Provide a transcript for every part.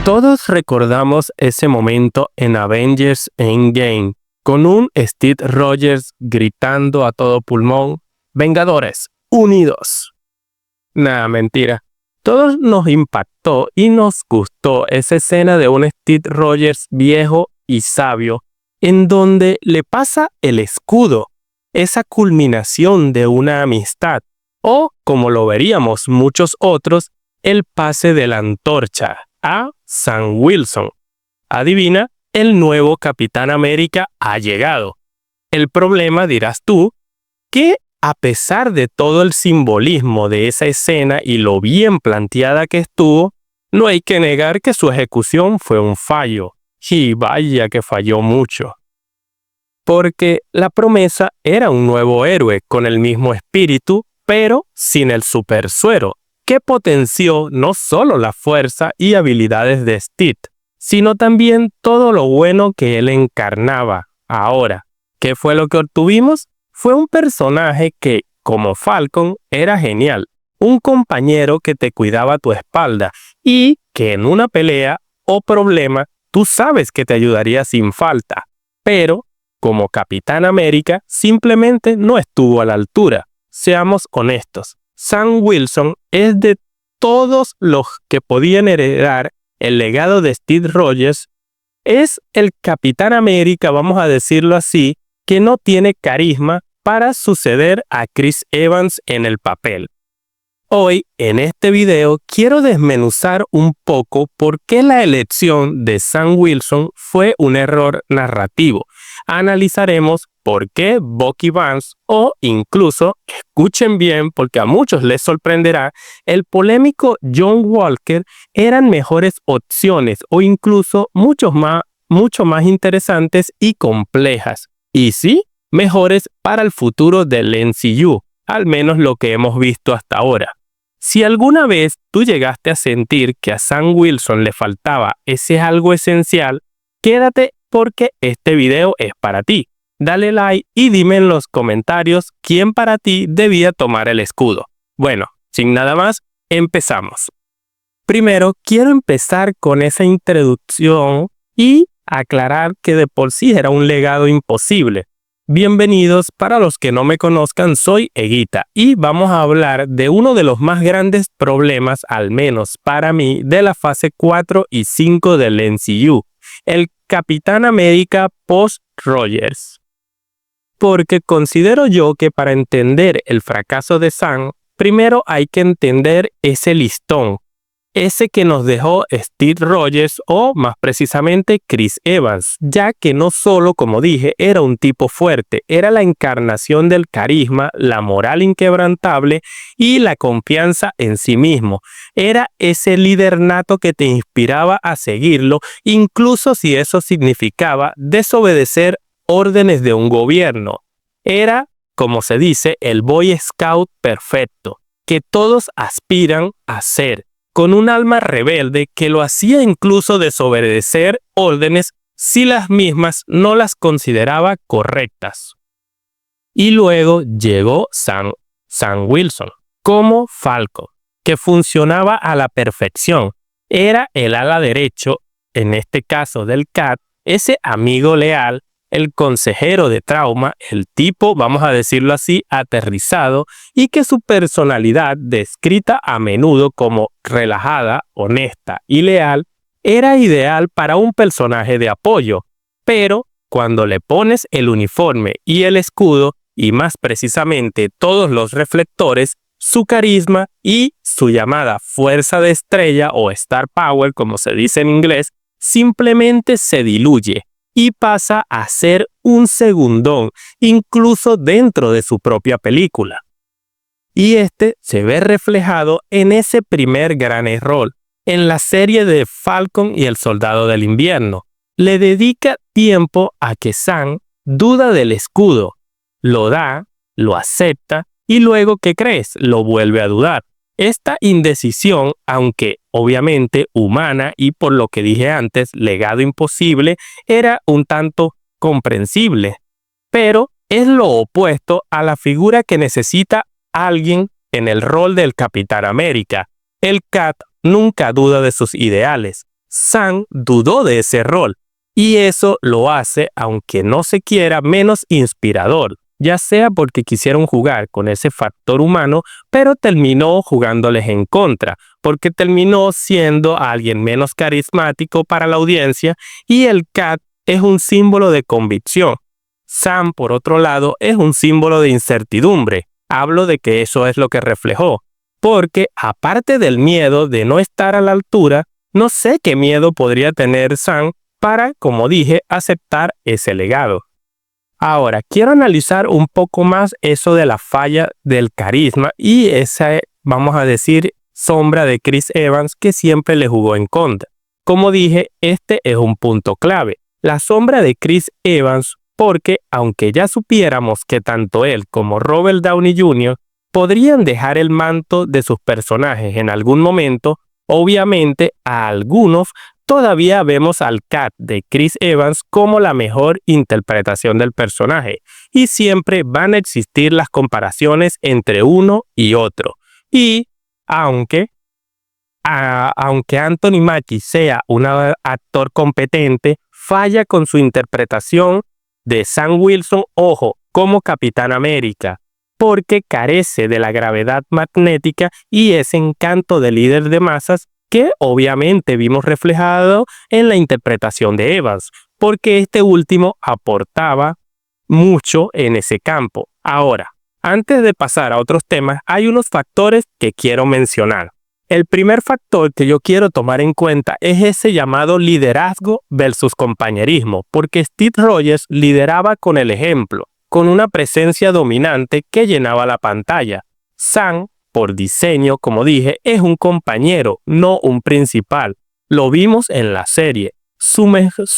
Todos recordamos ese momento en Avengers Endgame, con un Steve Rogers gritando a todo pulmón: ¡Vengadores, unidos! Nah, mentira. Todos nos impactó y nos gustó esa escena de un Steve Rogers viejo y sabio, en donde le pasa el escudo, esa culminación de una amistad, o, como lo veríamos muchos otros, el pase de la antorcha a Sam Wilson. Adivina, el nuevo Capitán América ha llegado. El problema, dirás tú, que a pesar de todo el simbolismo de esa escena y lo bien planteada que estuvo, no hay que negar que su ejecución fue un fallo. Y vaya que falló mucho. Porque la promesa era un nuevo héroe con el mismo espíritu, pero sin el supersuero, que potenció no solo la fuerza y habilidades de Steve, sino también todo lo bueno que él encarnaba. Ahora, ¿qué fue lo que obtuvimos? Fue un personaje que, como Falcon, era genial, un compañero que te cuidaba tu espalda y que en una pelea o problema tú sabes que te ayudaría sin falta, pero como Capitán América simplemente no estuvo a la altura. Seamos honestos, Sam Wilson es de todos los que podían heredar el legado de Steve Rogers, es el Capitán América, vamos a decirlo así, que no tiene carisma para suceder a Chris Evans en el papel. Hoy, en este video, quiero desmenuzar un poco por qué la elección de Sam Wilson fue un error narrativo. Analizaremos por qué Bucky Barnes o incluso, escuchen bien porque a muchos les sorprenderá, el polémico John Walker eran mejores opciones o incluso mucho más interesantes y complejas. Y sí, mejores para el futuro del MCU, al menos lo que hemos visto hasta ahora. Si alguna vez tú llegaste a sentir que a Sam Wilson le faltaba ese algo esencial, quédate porque este video es para ti. Dale like y dime en los comentarios quién para ti debía tomar el escudo. Bueno, sin nada más, empezamos. Primero, quiero empezar con esa introducción y aclarar que de por sí era un legado imposible. Bienvenidos, para los que no me conozcan, soy Eguita y vamos a hablar de uno de los más grandes problemas, al menos para mí, de la fase 4 y 5 del MCU, el Capitán América post-Rogers. Porque considero yo que para entender el fracaso de Sam, primero hay que entender ese listón, ese que nos dejó Steve Rogers o más precisamente Chris Evans, ya que no solo, como dije, era un tipo fuerte, era la encarnación del carisma, la moral inquebrantable y la confianza en sí mismo. Era ese líder nato que te inspiraba a seguirlo, incluso si eso significaba desobedecer órdenes de un gobierno. Era, como se dice, el Boy Scout perfecto, que todos aspiran a ser, con un alma rebelde que lo hacía incluso desobedecer órdenes si las mismas no las consideraba correctas. Y luego llegó Sam Wilson como Falcon, que funcionaba a la perfección. Era el ala derecho, en este caso del Cap, ese amigo leal, el consejero de trauma, el tipo, vamos a decirlo así, aterrizado, y que su personalidad, descrita a menudo como relajada, honesta y leal, era ideal para un personaje de apoyo. Pero cuando le pones el uniforme y el escudo, y más precisamente todos los reflectores, su carisma y su llamada fuerza de estrella o Star Power, como se dice en inglés, simplemente se diluye y pasa a ser un segundón, incluso dentro de su propia película. Y este se ve reflejado en ese primer gran error, en la serie de Falcon y el Soldado del Invierno. Le dedica tiempo a que Sam duda del escudo, lo da, lo acepta y luego, ¿qué crees? Lo vuelve a dudar. Esta indecisión, aunque obviamente humana y por lo que dije antes, legado imposible, era un tanto comprensible, pero es lo opuesto a la figura que necesita alguien en el rol del Capitán América. El Cap nunca duda de sus ideales, Sam dudó de ese rol, y eso lo hace, aunque no se quiera, menos inspirador, ya sea porque quisieron jugar con ese factor humano, pero terminó jugándoles en contra, porque terminó siendo alguien menos carismático para la audiencia, y el Cat es un símbolo de convicción. Sam, por otro lado, es un símbolo de incertidumbre. Hablo de que eso es lo que reflejó, porque aparte del miedo de no estar a la altura, no sé qué miedo podría tener Sam para, como dije, aceptar ese legado. Ahora, quiero analizar un poco más eso de la falla del carisma y esa, vamos a decir, sombra de Chris Evans que siempre le jugó en contra. Como dije, este es un punto clave. La sombra de Chris Evans, porque aunque ya supiéramos que tanto él como Robert Downey Jr. podrían dejar el manto de sus personajes en algún momento, obviamente a algunos todavía vemos al Cat de Chris Evans como la mejor interpretación del personaje y siempre van a existir las comparaciones entre uno y otro. Y aunque Anthony Mackie sea un actor competente, falla con su interpretación de Sam Wilson, ojo, como Capitán América, porque carece de la gravedad magnética y ese encanto de líder de masas que obviamente vimos reflejado en la interpretación de Evans, porque este último aportaba mucho en ese campo. Ahora, antes de pasar a otros temas, hay unos factores que quiero mencionar. El primer factor que yo quiero tomar en cuenta es ese llamado liderazgo versus compañerismo, porque Steve Rogers lideraba con el ejemplo, con una presencia dominante que llenaba la pantalla. Sam, por diseño, como dije, es un compañero, no un principal. Lo vimos en la serie. Su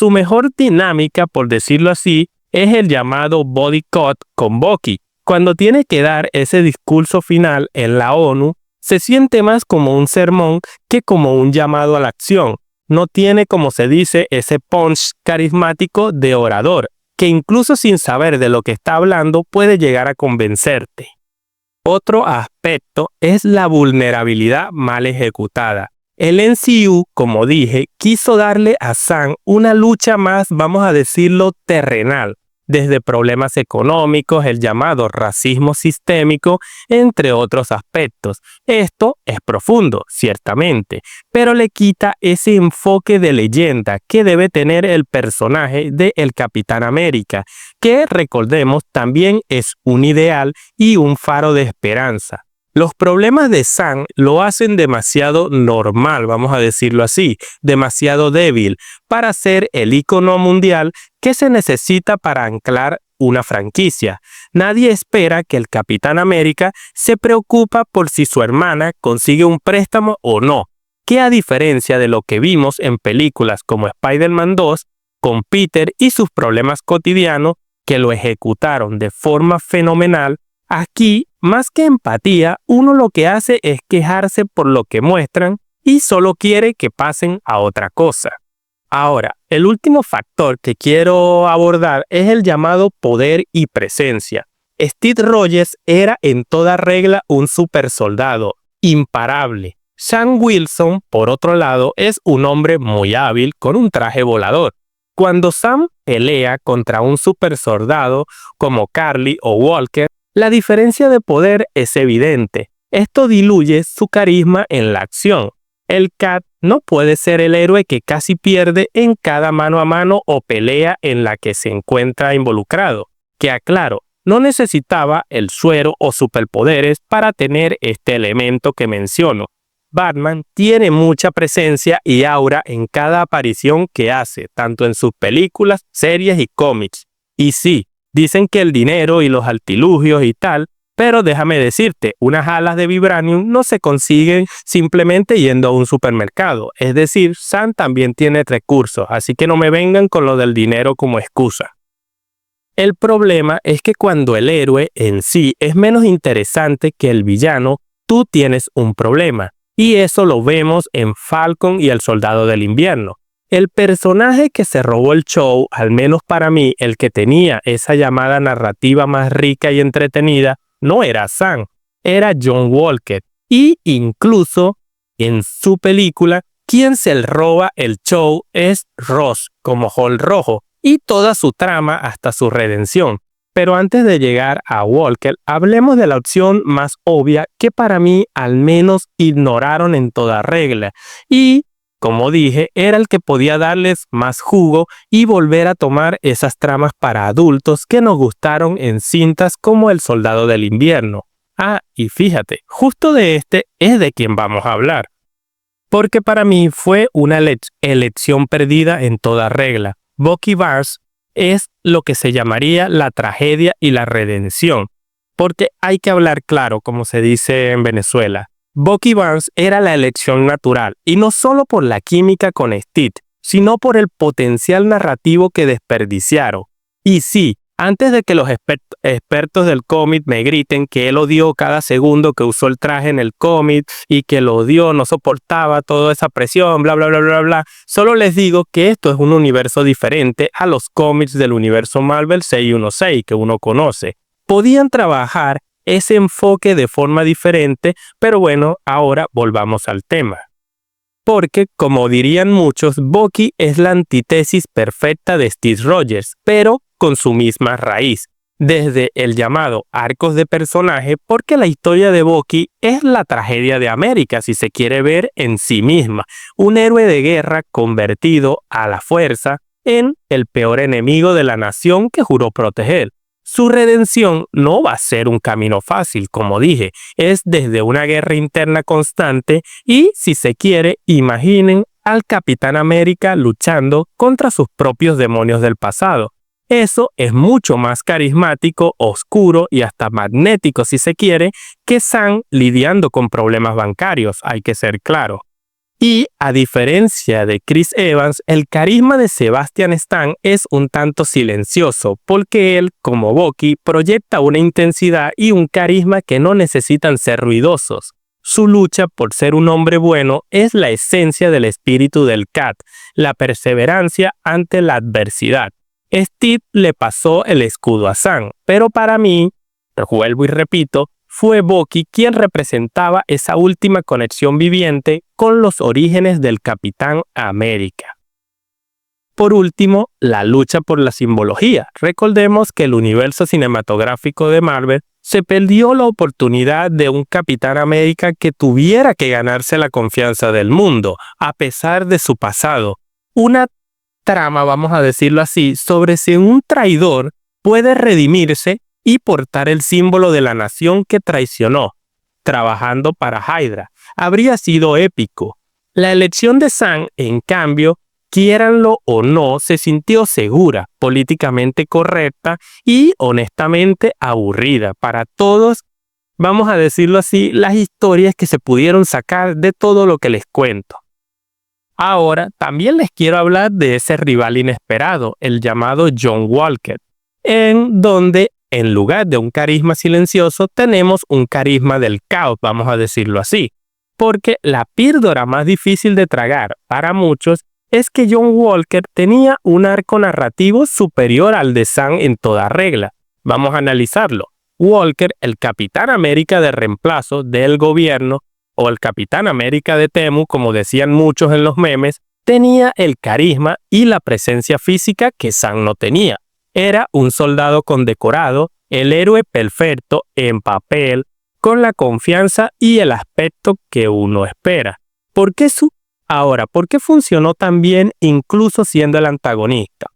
mejor dinámica, por decirlo así, es el llamado body cut con Bucky. Cuando tiene que dar ese discurso final en la ONU, se siente más como un sermón que como un llamado a la acción. No tiene, como se dice, ese punch carismático de orador, que incluso sin saber de lo que está hablando puede llegar a convencerte. Otro aspecto es la vulnerabilidad mal ejecutada. El MCU, como dije, quiso darle a Sam una lucha más, vamos a decirlo, terrenal, desde problemas económicos, el llamado racismo sistémico, entre otros aspectos. Esto es profundo, ciertamente, pero le quita ese enfoque de leyenda que debe tener el personaje de El Capitán América, que recordemos también es un ideal y un faro de esperanza. Los problemas de Sam lo hacen demasiado normal, vamos a decirlo así, demasiado débil para ser el ícono mundial que se necesita para anclar una franquicia. Nadie espera que el Capitán América se preocupa por si su hermana consigue un préstamo o no, que a diferencia de lo que vimos en películas como Spider-Man 2, con Peter y sus problemas cotidianos que lo ejecutaron de forma fenomenal, aquí, más que empatía, uno lo que hace es quejarse por lo que muestran y solo quiere que pasen a otra cosa. Ahora, el último factor que quiero abordar es el llamado poder y presencia. Steve Rogers era en toda regla un supersoldado, imparable. Sam Wilson, por otro lado, es un hombre muy hábil con un traje volador. Cuando Sam pelea contra un supersoldado como Carly o Walker, la diferencia de poder es evidente. Esto diluye su carisma en la acción. El Cat no puede ser el héroe que casi pierde en cada mano a mano o pelea en la que se encuentra involucrado. Que aclaro, no necesitaba el suero o superpoderes para tener este elemento que menciono. Batman tiene mucha presencia y aura en cada aparición que hace, tanto en sus películas, series y cómics. Y sí, dicen que el dinero y los artilugios y tal, pero déjame decirte, unas alas de vibranium no se consiguen simplemente yendo a un supermercado. Es decir, Sam también tiene recursos, así que no me vengan con lo del dinero como excusa. El problema es que cuando el héroe en sí es menos interesante que el villano, tú tienes un problema. Y eso lo vemos en Falcon y el Soldado del Invierno. El personaje que se robó el show, al menos para mí, el que tenía esa llamada narrativa más rica y entretenida, no era Sam, era John Walker. Y incluso en su película quien se roba el show es Ross como Hulk rojo y toda su trama hasta su redención. Pero antes de llegar a Walker, hablemos de la opción más obvia que para mí al menos ignoraron en toda regla y, como dije, era el que podía darles más jugo y volver a tomar esas tramas para adultos que nos gustaron en cintas como El Soldado del Invierno. Ah, y fíjate, justo de este es de quien vamos a hablar. Porque para mí fue una elección perdida en toda regla. Bucky Barnes es lo que se llamaría la tragedia y la redención. Porque hay que hablar claro, como se dice en Venezuela. Bucky Barnes era la elección natural, y no solo por la química con Steve, sino por el potencial narrativo que desperdiciaron. Y sí, antes de que los expertos del cómic me griten que él odió cada segundo que usó el traje en el cómic y que lo odió, no soportaba toda esa presión, bla, bla, bla, bla, bla, solo les digo que esto es un universo diferente a los cómics del universo Marvel 616 que uno conoce. Podían trabajar ese enfoque de forma diferente, pero bueno, ahora volvamos al tema. Porque, como dirían muchos, Bucky es la antítesis perfecta de Steve Rogers, pero con su misma raíz, desde el llamado arcos de personaje, porque la historia de Bucky es la tragedia de América, si se quiere ver en sí misma, un héroe de guerra convertido a la fuerza en el peor enemigo de la nación que juró proteger. Su redención no va a ser un camino fácil, como dije, es desde una guerra interna constante y, si se quiere, imaginen al Capitán América luchando contra sus propios demonios del pasado. Eso es mucho más carismático, oscuro y hasta magnético, si se quiere, que Sam lidiando con problemas bancarios, hay que ser claro. Y, a diferencia de Chris Evans, el carisma de Sebastian Stan es un tanto silencioso, porque él, como Bucky, proyecta una intensidad y un carisma que no necesitan ser ruidosos. Su lucha por ser un hombre bueno es la esencia del espíritu del Cat, la perseverancia ante la adversidad. Steve le pasó el escudo a Sam, pero para mí, vuelvo y repito, fue Bucky quien representaba esa última conexión viviente con los orígenes del Capitán América. Por último, la lucha por la simbología. Recordemos que el universo cinematográfico de Marvel se perdió la oportunidad de un Capitán América que tuviera que ganarse la confianza del mundo, a pesar de su pasado. Una trama, vamos a decirlo así, sobre si un traidor puede redimirse y portar el símbolo de la nación que traicionó, trabajando para Hydra. Habría sido épico. La elección de Sam, en cambio, quiéranlo o no, se sintió segura, políticamente correcta y honestamente aburrida para todos, vamos a decirlo así, las historias que se pudieron sacar de todo lo que les cuento. Ahora, también les quiero hablar de ese rival inesperado, el llamado John Walker, en donde, en lugar de un carisma silencioso, tenemos un carisma del caos, vamos a decirlo así. Porque la píldora más difícil de tragar para muchos es que John Walker tenía un arco narrativo superior al de Sam en toda regla. Vamos a analizarlo. Walker, el Capitán América de reemplazo del gobierno, o el Capitán América de Temu, como decían muchos en los memes, tenía el carisma y la presencia física que Sam no tenía. Era un soldado condecorado, el héroe perfecto en papel, con la confianza y el aspecto que uno espera. ¿Por qué funcionó tan bien incluso siendo el antagonista?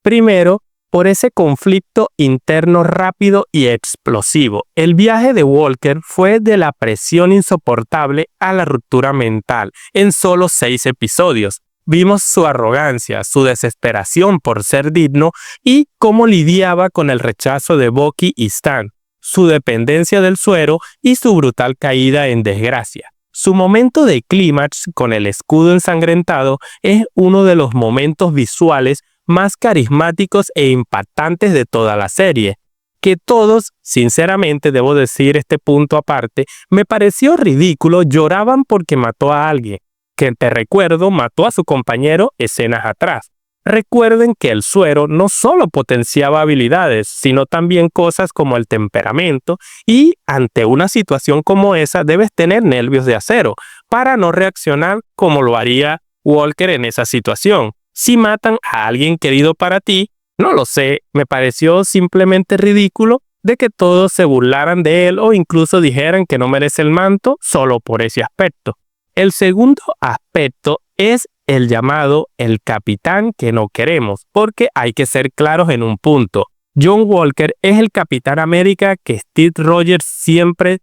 Primero, por ese conflicto interno rápido y explosivo. El viaje de Walker fue de la presión insoportable a la ruptura mental en solo 6 episodios. Vimos su arrogancia, su desesperación por ser digno y cómo lidiaba con el rechazo de Bucky y Stan, su dependencia del suero y su brutal caída en desgracia. Su momento de clímax con el escudo ensangrentado es uno de los momentos visuales más carismáticos e impactantes de toda la serie, que todos, sinceramente debo decir este punto aparte, me pareció ridículo, lloraban porque mató a alguien, que te recuerdo mató a su compañero escenas atrás. Recuerden que el suero no solo potenciaba habilidades, sino también cosas como el temperamento, y ante una situación como esa debes tener nervios de acero para no reaccionar como lo haría Walker en esa situación. Si matan a alguien querido para ti, no lo sé, me pareció simplemente ridículo de que todos se burlaran de él o incluso dijeran que no merece el manto solo por ese aspecto. El segundo aspecto es el llamado el capitán que no queremos, porque hay que ser claros en un punto. John Walker es el Capitán América que Steve Rogers siempre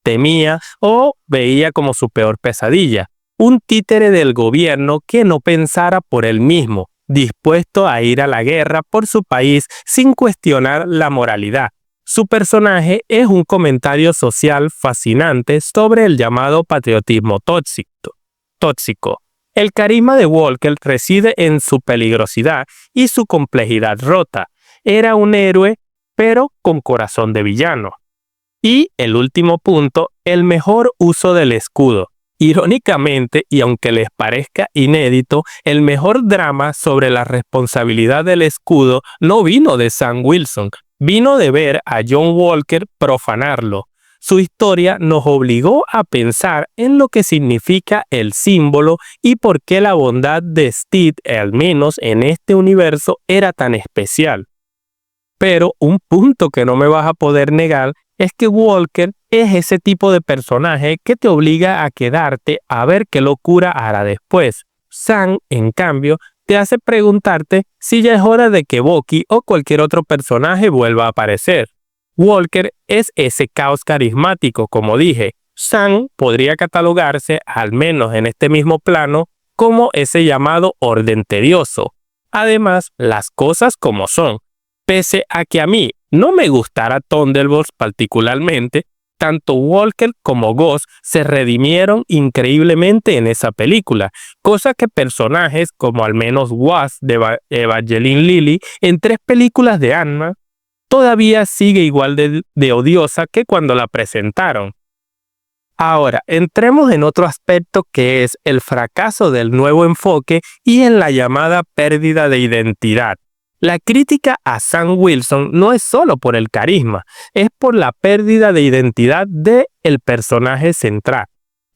temía o veía como su peor pesadilla. Un títere del gobierno que no pensara por él mismo, dispuesto a ir a la guerra por su país sin cuestionar la moralidad. Su personaje es un comentario social fascinante sobre el llamado patriotismo tóxico. El carisma de Walker reside en su peligrosidad y su complejidad rota. Era un héroe, pero con corazón de villano. Y el último punto, el mejor uso del escudo. Irónicamente, y aunque les parezca inédito, el mejor drama sobre la responsabilidad del escudo no vino de Sam Wilson, vino de ver a John Walker profanarlo. Su historia nos obligó a pensar en lo que significa el símbolo y por qué la bondad de Steve, al menos en este universo, era tan especial. Pero un punto que no me vas a poder negar es que Walker es ese tipo de personaje que te obliga a quedarte a ver qué locura hará después. Sam, en cambio, te hace preguntarte si ya es hora de que Bucky o cualquier otro personaje vuelva a aparecer. Walker es ese caos carismático, como dije. Sam podría catalogarse, al menos en este mismo plano, como ese llamado orden tedioso. Además, las cosas como son. Pese a que a mí no me gustara Thunderbolts particularmente, tanto Walker como Ghost se redimieron increíblemente en esa película, cosa que personajes como al menos Wasp de Evangeline Lilly en 3 películas de Ant-Man todavía sigue igual de odiosa que cuando la presentaron. Ahora, entremos en otro aspecto que es el fracaso del nuevo enfoque y en la llamada pérdida de identidad. La crítica a Sam Wilson no es solo por el carisma, es por la pérdida de identidad del personaje central.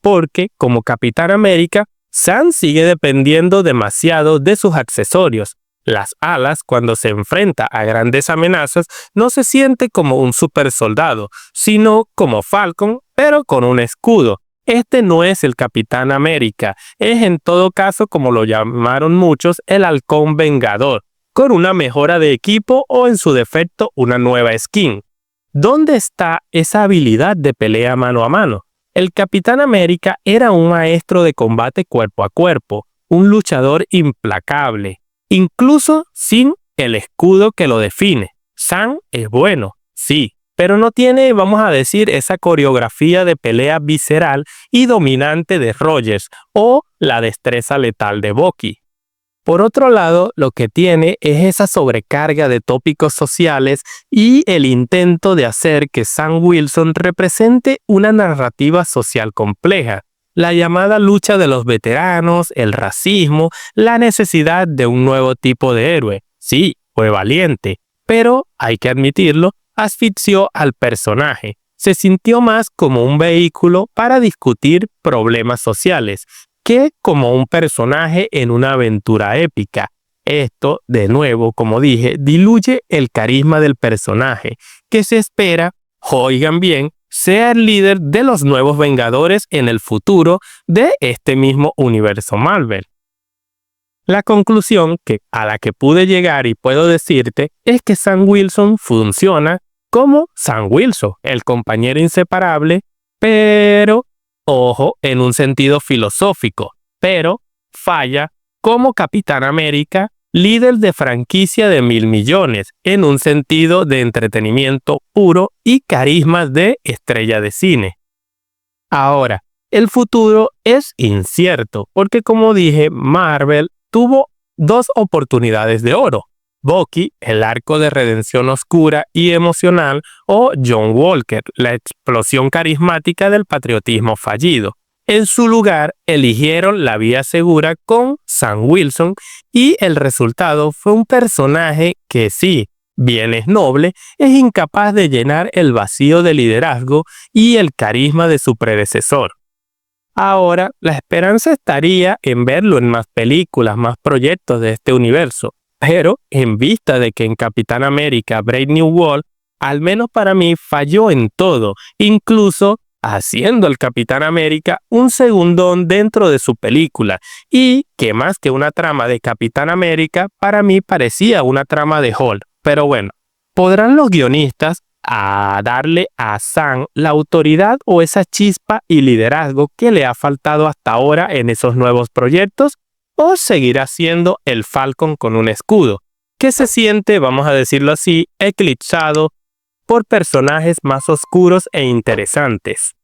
Porque, como Capitán América, Sam sigue dependiendo demasiado de sus accesorios. Las alas, cuando se enfrenta a grandes amenazas, no se siente como un super soldado, sino como Falcon, pero con un escudo. Este no es el Capitán América, es en todo caso, como lo llamaron muchos, el Halcón Vengador, con una mejora de equipo o en su defecto una nueva skin. ¿Dónde está esa habilidad de pelea mano a mano? El Capitán América era un maestro de combate cuerpo a cuerpo, un luchador implacable, incluso sin el escudo que lo define. Sam es bueno, sí, pero no tiene, vamos a decir, esa coreografía de pelea visceral y dominante de Rogers o la destreza letal de Bucky. Por otro lado, lo que tiene es esa sobrecarga de tópicos sociales y el intento de hacer que Sam Wilson represente una narrativa social compleja. La llamada lucha de los veteranos, el racismo, la necesidad de un nuevo tipo de héroe. Sí, fue valiente, pero, hay que admitirlo, asfixió al personaje. Se sintió más como un vehículo para discutir problemas sociales que como un personaje en una aventura épica. Esto, de nuevo, como dije, diluye el carisma del personaje, que se espera, oigan bien, sea el líder de los nuevos Vengadores en el futuro de este mismo universo Marvel. La conclusión a la que pude llegar y puedo decirte es que Sam Wilson funciona como Sam Wilson, el compañero inseparable, pero ojo, en un sentido filosófico, pero falla como Capitán América, líder de franquicia de 1.000 millones, en un sentido de entretenimiento puro y carisma de estrella de cine. Ahora, el futuro es incierto, porque como dije, Marvel tuvo 2 oportunidades de oro. Bucky, el arco de redención oscura y emocional, o John Walker, la explosión carismática del patriotismo fallido. En su lugar, eligieron la vía segura con Sam Wilson y el resultado fue un personaje que sí, bien es noble, es incapaz de llenar el vacío de liderazgo y el carisma de su predecesor. Ahora, la esperanza estaría en verlo en más películas, más proyectos de este universo, pero en vista de que en Capitán América Brave New World, al menos para mí, falló en todo, incluso haciendo al Capitán América un segundón dentro de su película, y que más que una trama de Capitán América, para mí parecía una trama de Hulk. Pero bueno, ¿podrán los guionistas darle a Sam la autoridad o esa chispa y liderazgo que le ha faltado hasta ahora en esos nuevos proyectos? ¿O seguirá siendo el Falcon con un escudo, que se siente, vamos a decirlo así, eclipsado por personajes más oscuros e interesantes?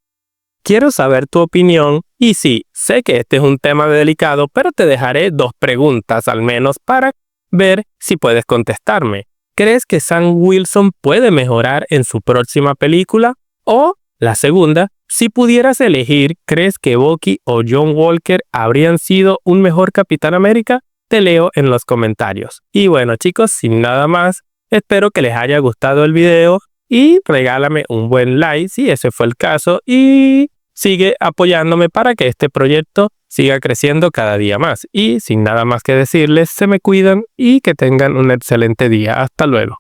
Quiero saber tu opinión y sí, sé que este es un tema delicado, pero te dejaré 2 preguntas al menos para ver si puedes contestarme. ¿Crees que Sam Wilson puede mejorar en su próxima película? O, la segunda, si pudieras elegir, ¿crees que Bucky o John Walker habrían sido un mejor Capitán América? Te leo en los comentarios. Y bueno chicos, sin nada más, espero que les haya gustado el video y regálame un buen like si ese fue el caso y sigue apoyándome para que este proyecto siga creciendo cada día más. Y sin nada más que decirles, se me cuidan y que tengan un excelente día. Hasta luego.